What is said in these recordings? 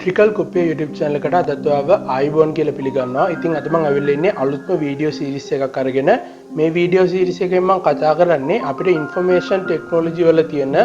ට්‍රිකල් කොපිය YouTube channel එකට අදත් ඔයාව ආයිබෝන් කියලා පිළිගන්නවා. ඉතින් අද මම අවිල්ලා ඉන්නේ අලුත්ම වීඩියෝ සීරීස් එකක් අරගෙන. මේ වීඩියෝ සීරීස් එකෙන් මම කතා කරන්නේ අපිට ইনফরমේෂන් ටෙක්නොලොජි වල තියෙන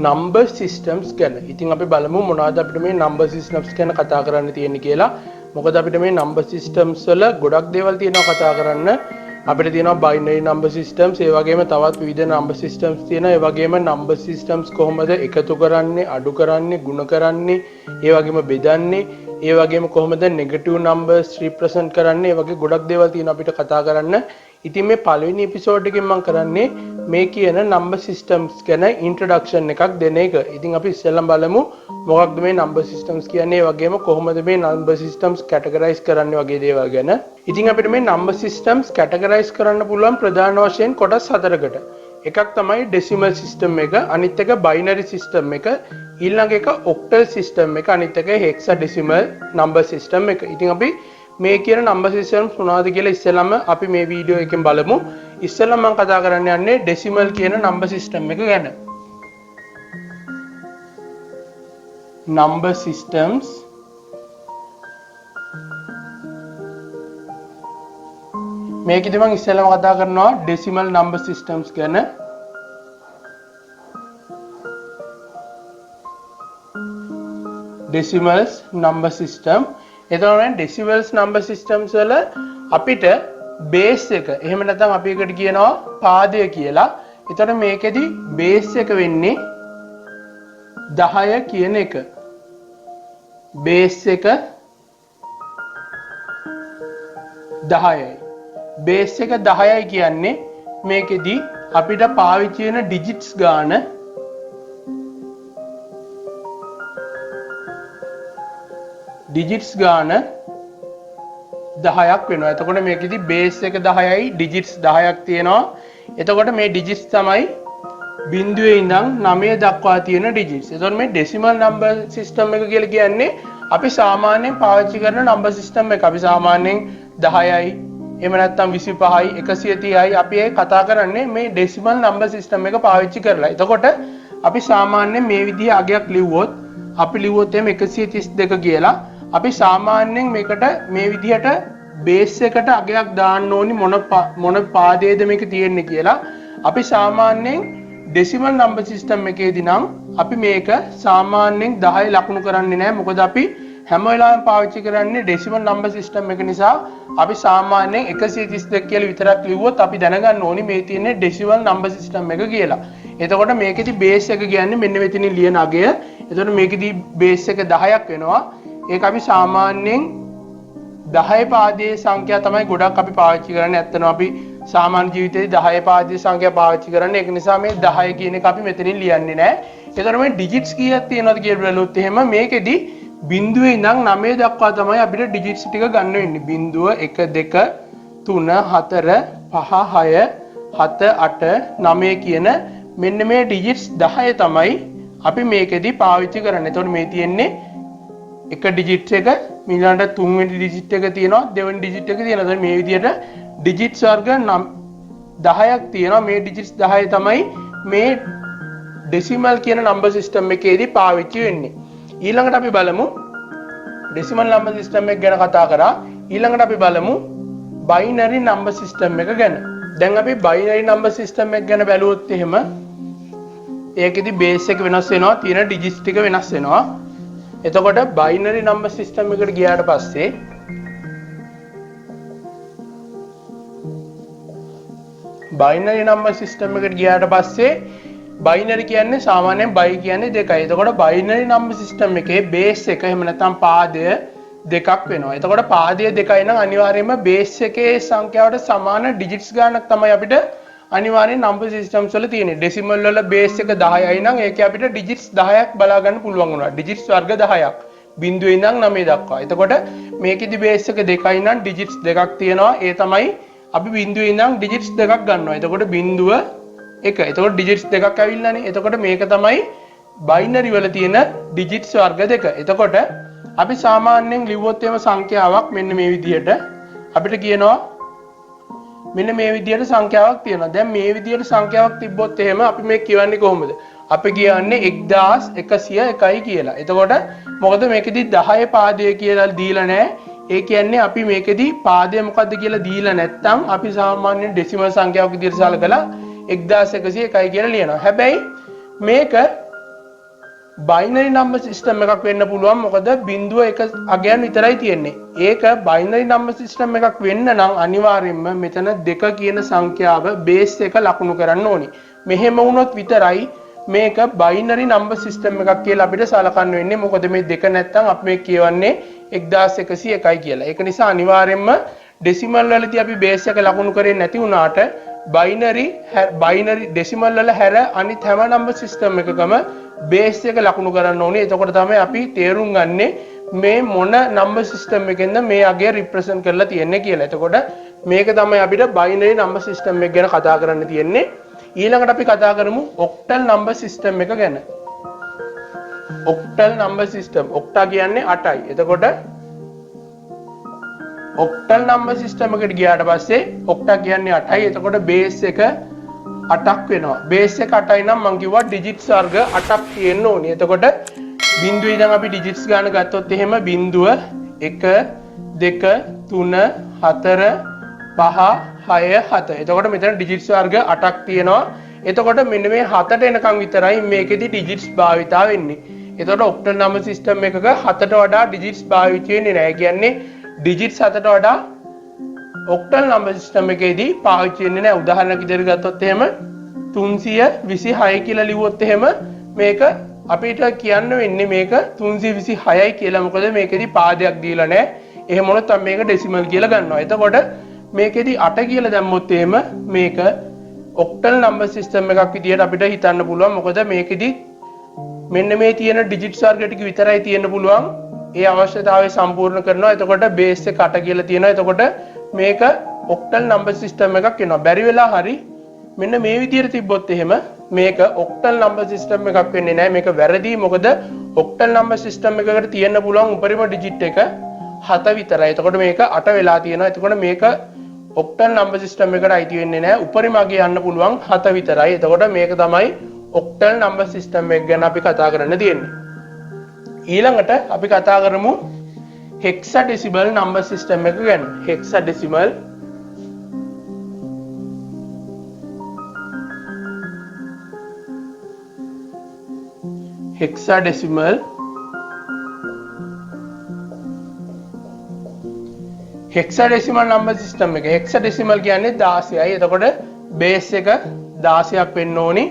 number systems ගැන. ඉතින් අපි බලමු මොනවද අපිට මේ number systems ගැන කතා කරන්න තියෙන්නේ කියලා. මොකද අපිට මේ number systems වල ගොඩක් දේවල් තියෙනවා කතා කරන්න. අපිට තියෙනවා binary number systems, ඒ වගේම තවත් විවිධ number systems තියෙනවා. ඒ වගේම number systems කොහොමද එකතු කරන්නේ, අඩු කරන්නේ, ගුණ කරන්නේ, ඒ වගේම බෙදන්නේ, ඒ වගේම කොහොමද negative numbers represent කරන්නේ, ඒ වගේ ගොඩක් දේවල් තියෙනවා අපිට කතා කරන්න. ඉතින් මේ පළවෙනි එපිසෝඩ් එකෙන් මම කරන්නේ මේ කියන number systems ගැන introduction එකක් දෙන එක. ඉතින් අපි ඉස්සෙල්ලම බලමු මොකක්ද මේ number systems කියන්නේ, ඒ වගේම කොහොමද මේ number systems categorize කරන්නේ වගේ දේවල් ගැන. ඉතින් අපිට මේ number systems categorize කරන්න පුළුවන් ප්‍රධාන වශයෙන් කොටස් හතරකට. එකක් තමයි decimal system එක, අනිත් එක binary system එක, ඊළඟ එක octal system එක, අනිත් එක hexadecimal number system එක. ඉතින් අපි මේ කියන number systems මොනවද කියලා ඉස්සෙල්ලාම අපි මේ වීඩියෝ එකෙන් බලමු. ඉස්සෙල්ලාම මම කතා කරන්න යන්නේ decimal කියන number system එක ගැන. number systems මේකෙදි මම ඉස්සෙල්ලාම කතා කරනවා decimal number systems ගැන. decimals number system. එතකොට decimals number systems වල අපිට base එක, එහෙම නැත්නම් අපි එකට කියනවා පාදය කියලා. එතකොට මේකෙදි base එක වෙන්නේ 10 කියන එක. base එක 10යි. base එක 10යි කියන්නේ මේකෙදි අපිට පාවිච්චි වෙන digits ගාන digits ගාන 10ක් වෙනවා. එතකොට මේකෙදි base එක 10යි, digits 10ක් තියෙනවා. එතකොට මේ digits තමයි බිංදුවේ ඉඳන් 9 දක්වා තියෙන digits. එතකොට මේ decimal number system එක කියලා කියන්නේ අපි සාමාන්‍යයෙන් පාවිච්චි කරන number system එක. අපි සාමාන්‍යයෙන් 10යි, එහෙම නැත්නම් 25යි, 130යි අපි ඒ කතා කරන්නේ මේ decimal number system එක පාවිච්චි කරලා. එතකොට අපි සාමාන්‍යයෙන් මේ විදිහේ අගයක් ලිව්වොත්, අපි ලිව්වොත් එimhe 132 කියලා, අපි සාමාන්‍යයෙන් මේකට මේ විදිහට බේස් එකට අගයක් දාන්න ඕනි මොන පාදයේද මේක තියෙන්නේ කියලා. අපි සාමාන්‍යයෙන් decimal number system එකේදී නම් අපි මේක සාමාන්‍යයෙන් 10 ලකුණු කරන්නේ නැහැ. මොකද අපි හැම වෙලාවෙම පාවිච්චි කරන්නේ decimal number system එක නිසා අපි සාමාන්‍යයෙන් 132 කියලා විතරක් ලිව්වොත් අපි දැනගන්න ඕනි මේ තියෙන්නේ decimal number system එක කියලා. එතකොට මේකෙදි base එක කියන්නේ මෙන්න මෙතනින් ලියන අගය. එතකොට මේකෙදි base එක 10ක් වෙනවා. ඒක අපි සාමාන්‍යයෙන් 10 පාදයේ සංඛ්‍යා තමයි ගොඩක් අපි පාවිච්චි කරන්නේ. ඇත්තටම අපි සාමාන්‍ය ජීවිතේදී 10 පාදයේ සංඛ්‍යා පාවිච්චි කරන්නේ. ඒක නිසා මේ 10 කියන එක අපි මෙතනින් ලියන්නේ නැහැ. ඒතර මේ digits කීයක් තියෙනවද කියලා බලුවොත් එහෙම මේකෙදි බිංදුවේ ඉඳන් 9 දක්වා තමයි අපිට digits ටික ගන්න වෙන්නේ. 0 1 2 3 4 5 6 7 8 9 කියන මෙන්න මේ digits 10 තමයි අපි මේකෙදි පාවිච්චි කරන්නේ. එතකොට මේ තියෙන්නේ එක digits එක, ඊළඟට තුන්වෙනි digit එක තියෙනවා, දෙවෙනි digit එක තියෙනවා. එතකොට මේ විදිහට digits වර්ග 10ක් තියෙනවා. මේ digits 10 තමයි මේ decimal කියන number system එකේදී පාවිච්චි වෙන්නේ. ඊළඟට අපි බලමු decimal number system එක ගැන කතා කරා. ඊළඟට අපි බලමු binary number system එක ගැන. දැන් අපි binary number system එක ගැන බැලුවොත් එහෙම ඒකෙදි base එක වෙනස් වෙනවා, තියෙන digits ටික වෙනස් වෙනවා. එතකොට binary number system එකට ගියාට පස්සේ binary number system එකට ගියාට පස්සේ binary කියන්නේ සාමාන්‍යයෙන් by කියන්නේ 2යි. එතකොට binary number system එකේ base එක එහෙම නැත්නම් පාදය 2ක් වෙනවා. එතකොට පාදය 2යි නම් අනිවාර්යයෙන්ම base එකේ සංඛ්‍යාවට සමාන digits ගානක් තමයි අපිට අනිවාර්යෙන් number systems වල තියෙන්නේ. decimal වල base එක 10යි නම් ඒකේ අපිට digits 10ක් බලා ගන්න පුළුවන් වුණා. digits වර්ග 10ක්. බිංදුවේ ඉඳන් 9 දක්වා. එතකොට මේකෙදි base එක 2යි නම් digits 2ක් තියෙනවා. ඒ තමයි අපි බිංදුවේ ඉඳන් digits 2ක් ගන්නවා. එතකොට බිංදුව 1. එතකොට digits 2ක් ඇවිල්ලානේ. එතකොට මේක තමයි binary වල තියෙන digits වර්ග 2. එතකොට අපි සාමාන්‍යයෙන් ලිව්වොත් එම සංඛ්‍යාවක් මෙන්න මේ විදිහට අපිට කියනවා මෙන්න මේ විදිහට සංඛ්‍යාවක් තියෙනවා. දැන් මේ විදිහට සංඛ්‍යාවක් තිබ්බොත් එහෙම අපි මේ කියවන්නේ කොහොමද? අපි කියන්නේ 1101යි කියලා. එතකොට මොකද මේකෙදි 10 පාදය කියලා දීලා නැහැ. ඒ කියන්නේ අපි මේකෙදි පාදය මොකද්ද කියලා දීලා නැත්නම් අපි සාමාන්‍යයෙන් ඩෙසිමල් සංඛ්‍යාවක් විදිහට සලකලා 1101යි කියලා ලියනවා. හැබැයි මේක බයිනරි නම්බර් සිස්ටම් එකක් වෙන්න පුළුවන්. මොකද බිංදුව එක අගයන් විතරයි තියෙන්නේ. ඒක බයිනරි නම්බර් සිස්ටම් එකක් වෙන්න නම් අනිවාර්යයෙන්ම මෙතන 2 කියන සංඛ්‍යාව බේස් එක ලකුණු කරන්න ඕනි. මෙහෙම වුණොත් විතරයි මේක බයිනරි නම්බර් සිස්ටම් එකක් කියලා අපිට සලකන්න වෙන්නේ. මොකද මේ 2 නැත්තම් අපි මේ කියවන්නේ 1101යි කියලා. ඒක නිසා අනිවාර්යයෙන්ම ඩෙසිමල් වලදී අපි බේස් එක ලකුණු කරේ නැති වුණාට බයිනරි ඩෙසිමල් වල හැර අනිත් හැම නම්බර් සිස්ටම් එකකම බේස් එක ලකුණු කරන්න ඕනේ. එතකොට තමයි අපි තේරුම් ගන්නෙ මේ මොන නම්බර් සිස්ටම් එකෙන්ද මේ අගය රිප්‍රසන්ට් කරලා තියෙන්නේ කියලා. එතකොට මේක තමයි අපිට බයිනරි නම්බර් සිස්ටම් එක ගැන කතා කරන්න තියෙන්නේ. ඊළඟට අපි කතා කරමු ඔක්ටල් නම්බර් සිස්ටම් එක ගැන. ඔක්ටල් නම්බර් සිස්ටම් ඔක්ටා කියන්නේ 8යි. එතකොට ඔක්ටල් නම්බර් සිස්ටම් එකට ගියාට පස්සේ ඔක්ටා කියන්නේ 8යි. එතකොට බේස් එක 8ක් වෙනවා. බේස් එක 8යි නම් මම කිව්වා ඩිජිට්ස් වර්ග 8ක් තියෙන්න ඕනේ. එතකොට බිංදුවේ ඉඳන් අපි ඩිජිට්ස් ගන්න ගත්තොත් එහෙම බිංදුව 1 2 3 4 5 6 7. එතකොට මෙතන ඩිජිට්ස් වර්ග 8ක් තියෙනවා. එතකොට මෙන්න මේ 7ට එනකම් විතරයි මේකෙදි ඩිජිට්ස් භාවිතා වෙන්නේ. එතකොට ඔක්ටල් නම්බර් සිස්ටම් එකක 7ට වඩා ඩිජිට්ස් භාවිත වෙන්නේ නැහැ. කියන්නේ ඩිජිට්ස් 7ට වඩා ඔක්ටල් නම්බර් සිස්ටම් එකේදී පාවිච්චි වෙන්නේ නැහැ. උදාහරණයක් විදිහට ගත්තොත් එහෙම 326 කියලා ලිව්වොත් එහෙම මේක අපිට කියන්න වෙන්නේ මේක 326යි කියලා. මොකද මේකෙදි පාදයක් දීලා නැහැ. එහෙම වුණොත් අපි මේක ඩෙසිමල් කියලා ගන්නවා. එතකොට මේකෙදි 8 කියලා දැම්මොත් එහෙම මේක ඔක්ටල් නම්බර් සිස්ටම් එකක් විදිහට අපිට හිතන්න පුළුවන්. මොකද මේකෙදි මෙන්න මේ තියෙන ඩිජිට්ස් වර්ග ටික විතරයි තියෙන්න පුළුවන්. ඒ අවශ්‍යතාවය සම්පූර්ණ කරනවා. එතකොට බේස් එක 8 කියලා තියෙනවා. එතකොට මේක ඔක්ටල් නම්බර් සිස්ටම් එකක් වෙනවා. බැරි වෙලා හරි මෙන්න මේ විදිහට තිබ්බොත් එහෙම මේක ඔක්ටල් නම්බර් සිස්ටම් එකක් වෙන්නේ නැහැ. මේක වැරදි. මොකද ඔක්ටල් නම්බර් සිස්ටම් එකකට තියෙන්න පුළුවන් උපරිම ඩිජිට් එක 7 විතරයි. එතකොට මේක 8 වෙලා තියෙනවා. එතකොට මේක ඔක්ටල් නම්බර් සිස්ටම් එකට අයිති වෙන්නේ නැහැ. උපරිම අගය යන්න පුළුවන් 7 විතරයි. එතකොට මේක තමයි ඔක්ටල් නම්බර් සිස්ටම් එක ගැන අපි කතා කරන්න තියෙන්නේ. ඊළඟට අපි කතා කරමු හෙක්සාඩෙසිමල් නම්බර් සිස්ටම් එක ගැන. හෙක්සාඩෙසිමල් හෙක්සාඩෙසිමල් නම්බර් සිස්ටම් එක. හෙක්සාඩෙසිමල් කියන්නේ 16යි. එතකොට බේස් එක 16ක් වෙන්න ඕනි.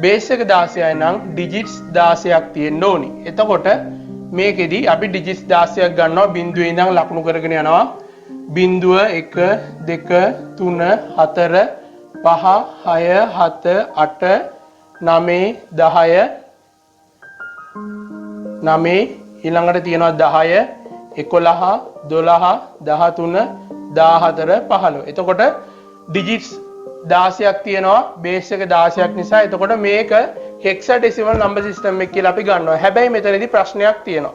බේස් එක 16යි නම් ඩිජිට්ස් 16ක් තියෙන්න ඕනි. එතකොට මේකෙදි අපි ඩිජිට්ස් 16ක් ගන්නවා. බිංදුවේ ඉඳන් ලකුණු කරගෙන යනවා. බිංදුව 1 2 3 4 5 6 7 8 9 10 9 ඊළඟට තියෙනවා 10 11 12 13 14 15. එතකොට ඩිජිට්ස් 16ක් තියෙනවා. බේස් එක 16ක් නිසා. එතකොට මේක හෙක්සාඩෙසිමල් නම්බර් සිස්ටම් එක කියලා අපි ගන්නවා. හැබැයි මෙතනදී ප්‍රශ්නයක් තියෙනවා.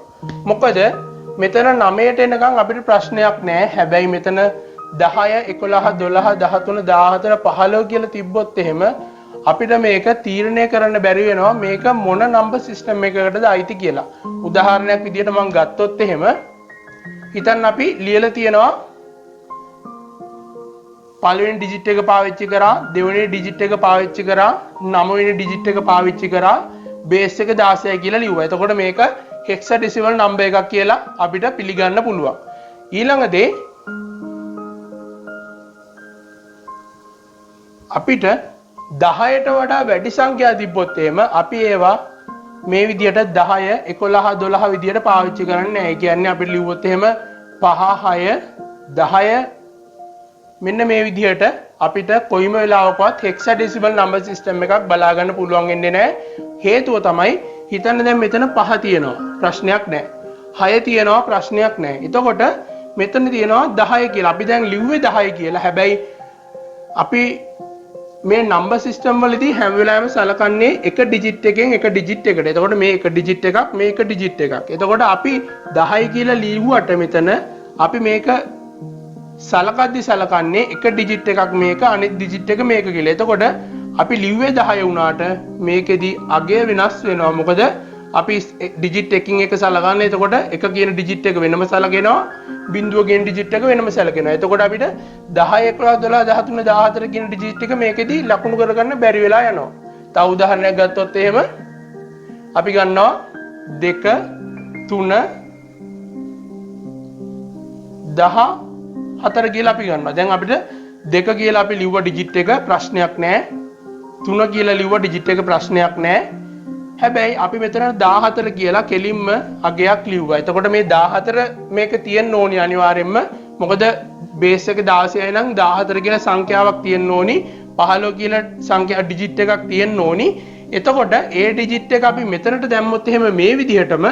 මොකද මෙතන 9ට එනකන් අපිට ප්‍රශ්නයක් නැහැ. හැබැයි මෙතන 10 11 12 13 14 15 කියලා තිබ්බොත් එහෙම අපිට මේක තීරණය කරන්න බැරි වෙනවා මේක මොන නම්බර් සිස්ටම් එකකටද අයිති කියලා. උදාහරණයක් විදිහට මම ගත්තොත් එහෙම හිතන්න අපි ලියලා තියෙනවා පළවෙනි ඩිජිට් එක පාවිච්චි කරා, දෙවෙනි ඩිජිට් එක පාවිච්චි කරා, 9 වෙනි ඩිජිට් එක පාවිච්චි කරා, බේස් එක 16යි කියලා ලිව්වා. එතකොට මේක හෙක්සාඩෙසිමල් නම්බර් එකක් කියලා අපිට පිළිගන්න පුළුවන්. ඊළඟ දේ අපිට 10ට වඩා වැඩි සංඛ්‍යා තිබ්බොත් එහෙම අපි ඒවා මේ විදිහට 10 11 12 විදිහට පාවිච්චි කරන්නේ නැහැ. ඒ කියන්නේ අපිට ලිව්වොත් එහෙම 5 6 10 මෙන්න මේ විදිහට අපිට කොයිම වෙලාවකවත් හෙක්සාඩෙසිමල් නම්බර් සිස්ටම් එකක් බලා ගන්න පුළුවන් වෙන්නේ නැහැ. හේතුව තමයි හිතන්න දැන් මෙතන 5 තියෙනවා ප්‍රශ්නයක් නැහැ. 6 තියෙනවා ප්‍රශ්නයක් නැහැ. එතකොට මෙතන තියෙනවා 10 කියලා. අපි දැන් ලිව්වේ 10 කියලා. හැබැයි අපි මේ නම්බර් සිස්ටම් වලදී හැම වෙලාවෙම සලකන්නේ එක ඩිජිට් එකෙන් එක ඩිජිට් එකට. එතකොට මේ එක ඩිජිට් එකක් මේ එක ඩිජිට් එකක්. එතකොට අපි 10 කියලා ලියුවට මෙතන අපි මේක සලකද්දි සලකන්නේ එක ඩිජිට් එකක් මේක අනිත් ඩිජිට් එක මේක කියලා. එතකොට අපි ලිව්වේ 10 වුණාට මේකෙදි අගය වෙනස් වෙනවා. මොකද අපි ඩිජිට් එකකින් එක සලකන්නේ. එතකොට එක කියන ඩිජිට් එක වෙනම සලකනවා. බිඳුව කියන ඩිජිට් එක වෙනම සලකනවා. එතකොට අපිට 10 11 12 13 14 කියන ඩිජිට් එක මේකෙදි ලකුණු කරගන්න බැරි වෙලා යනවා. තව උදාහරණයක් ගත්තොත් එහෙම අපි ගන්නවා 2 3 14 කියලා අපි ගන්නවා. දැන් අපිට 2 කියලා අපි ලිව්ව ඩිජිට් එක ප්‍රශ්නයක් නැහැ. 3 කියලා ලිව්ව ඩිජිට් එක ප්‍රශ්නයක් නැහැ. හැබැයි අපි මෙතන 14 කියලා කෙලින්ම අගයක් ලිව්වා. එතකොට මේ 14 මේක තියෙන්න ඕනි අනිවාර්යෙන්ම. මොකද බේස් එක 16යි නම් 14 කියලා සංඛ්‍යාවක් තියෙන්න ඕනි. 15 කියලා සංඛ්‍යා ඩිජිට් එකක් තියෙන්න ඕනි. එතකොට ඒ ඩිජිට් එක අපි මෙතනට දැම්මොත් එහෙම මේ විදිහටම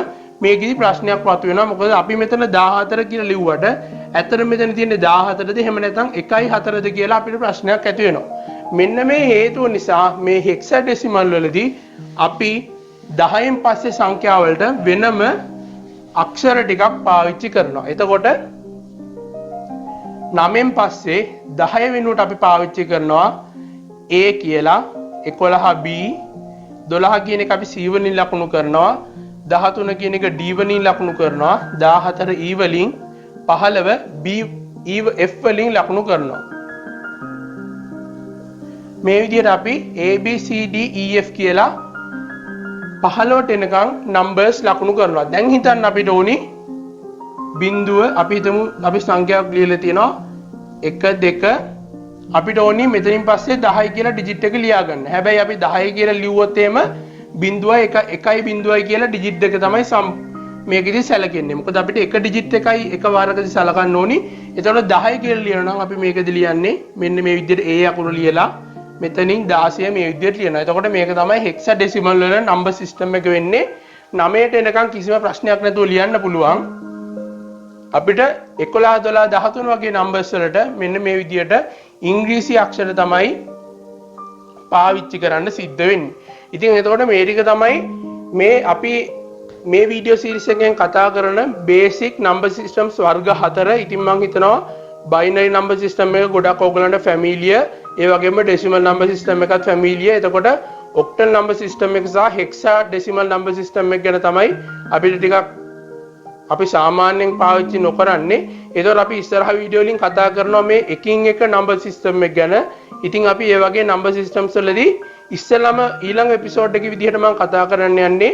මේකෙදි ප්‍රශ්නයක් මතුවෙනවා. මොකද අපි මෙතන 14 කියලා ලිව්වට ඇත්තට මෙතන තියෙන්නේ 14ද එහෙම නැත්නම් 1.4ද කියලා අපිට ප්‍රශ්නයක් ඇති වෙනවා. මෙන්න මේ හේතුව නිසා මේ හෙක්සාඩෙසිමල් වලදී අපි 10න් පස්සේ සංඛ්‍යා වලට වෙනම අක්ෂර ටිකක් පාවිච්චි කරනවා. එතකොට 9න් පස්සේ 10 වෙනුවට අපි පාවිච්චි කරනවා A කියලා, 11 B, 12 කියන එක අපි C වලින් ලකුණු කරනවා, 13 කියන එක D වලින් ලකුණු කරනවා, 14 E වලින්, 15 B E F වලින් ලකුණු කරනවා. මේ විදිහට අපි A B C D E F කියලා 15ට එනකන් නම්බර්ස් ලකුණු කරනවා. දැන් හිතන්න අපිට ඕනි බිඳුව අපි හිතමු අපි සංඛ්‍යාවක් ලියලා තියෙනවා 1 2 අපිට ඕනි මෙතනින් පස්සේ 10 කියලා ඩිජිට් එක ලියා ගන්න. හැබැයි අපි 10 කියලා ලිව්වොත් එහෙම බිඳුවයි 1යි බිඳුවයි කියලා ඩිජිට් එක තමයි මේකෙදි සැලකෙන්නේ. මොකද අපිට එක ඩිජිට් එකයි එක වාරකදී සලකන්න ඕනි. එතකොට 10 කියලා ලියනවා නම් අපි මේකෙදි ලියන්නේ මෙන්න මේ විදිහට A අකුර ලියලා මෙතනින් 16 මේ විදිහට ලියනවා. එතකොට මේක තමයි හෙක්සාඩෙසිමල් වල නම්බර් සිස්ටම් එක වෙන්නේ. 9ට එනකන් කිසිම ප්‍රශ්නයක් නැතුව ලියන්න පුළුවන්. අපිට 11 12 13 වගේ නම්බර්ස් වලට මෙන්න මේ විදිහට ඉංග්‍රීසි අක්ෂර තමයි පාවිච්චි කරන්න සිද්ධ වෙන්නේ. ඉතින් එතකොට මේ ටික තමයි මේ අපි මේ වීඩියෝ සීරීස් එකෙන් කතා කරන බේසික් නම්බර් සිස්ටම්ස් වර්ග 4. ඉතින් මම හිතනවා බයිනරි නම්බර් සිස්ටම් එක ගොඩක් ඔයගලන්ට ෆැමිලියර්. ඒ වගේම ඩෙසිමල් නම්බර් සිස්ටම් එකත් ෆැමිලියර්. එතකොට ඔක්ටල් නම්බර් සිස්ටම් එක සහ හෙක්සාඩෙසිමල් නම්බර් සිස්ටම් එක ගැන තමයි අපිට ටිකක් අපි සාමාන්‍යයෙන් පාවිච්චි නොකරන්නේ. ඒතකොට අපි ඉස්සරහ වීඩියෝ වලින් කතා කරනවා මේ එකින් එක නම්බර් සිස්ටම් එක ගැන. ඉතින් අපි මේ වගේ නම්බර් සිස්ටම්ස් වලදී ඉස්සෙල්ලාම ඊළඟ එපිසෝඩ් එකේ විදිහට මම කතා කරන්න යන්නේ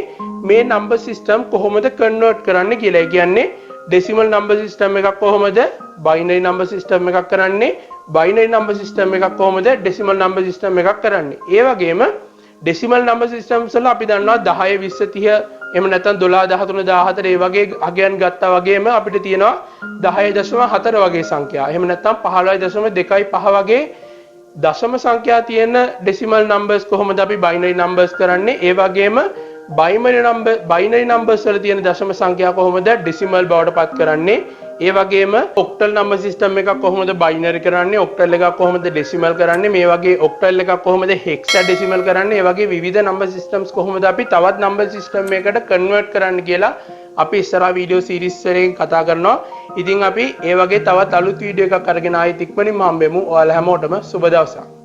මේ නම්බර් සිස්ටම් කොහොමද කන්වර්ට් කරන්නේ කියලා. ඒ කියන්නේ ඩෙසිමල් නම්බර් සිස්ටම් එකක් කොහොමද බයිනරි නම්බර් සිස්ටම් එකක් කරන්නේ, බයිනරි නම්බර් සිස්ටම් එකක් කොහොමද ඩෙසිමල් නම්බර් සිස්ටම් එකක් කරන්නේ. ඒ වගේම ඩෙසිමල් නම්බර් සිස්ටම්ස් වල අපි දන්නවා 10 20 30 එහෙම නැත්නම් 12 13 14 ඒ වගේ අගයන් ගත්තා වගේම අපිට තියෙනවා 10.4 වගේ සංඛ්‍යා. එහෙම නැත්නම් 15.25 වගේ දශම සංඛ්‍යා තියෙන ඩෙසිමල් නම්බර්ස් කොහොමද අපි බයිනරි නම්බර්ස් කරන්නේ. ඒ වගේම බයිනරි නම්බර්ස් වල තියෙන දශම සංඛ්‍යා කොහොමද ඩෙසිමල් බවට පත් කරන්නේ. ඒ වගේම ඔක්ටල් නම්බර් සිස්ටම් එකක් කොහොමද බයිනරි කරන්නේ, ඔක්ටල් එකක් කොහොමද ඩෙසිමල් කරන්නේ, මේ වගේ ඔක්ටල් එකක් කොහොමද හෙක්සාඩෙසිමල් කරන්නේ, ඒ වගේ විවිධ නම්බර් සිස්ටම්ස් කොහොමද අපි තවත් නම්බර් සිස්ටම් එකකට කන්වර්ට් කරන්න කියලා අපි ඉස්සරහා වීඩියෝ සීරීස් එකෙන් කතා කරනවා. ඉතින් අපි ඒ වගේ තවත් අලුත් වීඩියෝ එකක් අරගෙන ආයෙත් ඉක්මනින්ම හම්බෙමු. ඔයාලා හැමෝටම සුබ දවසක්.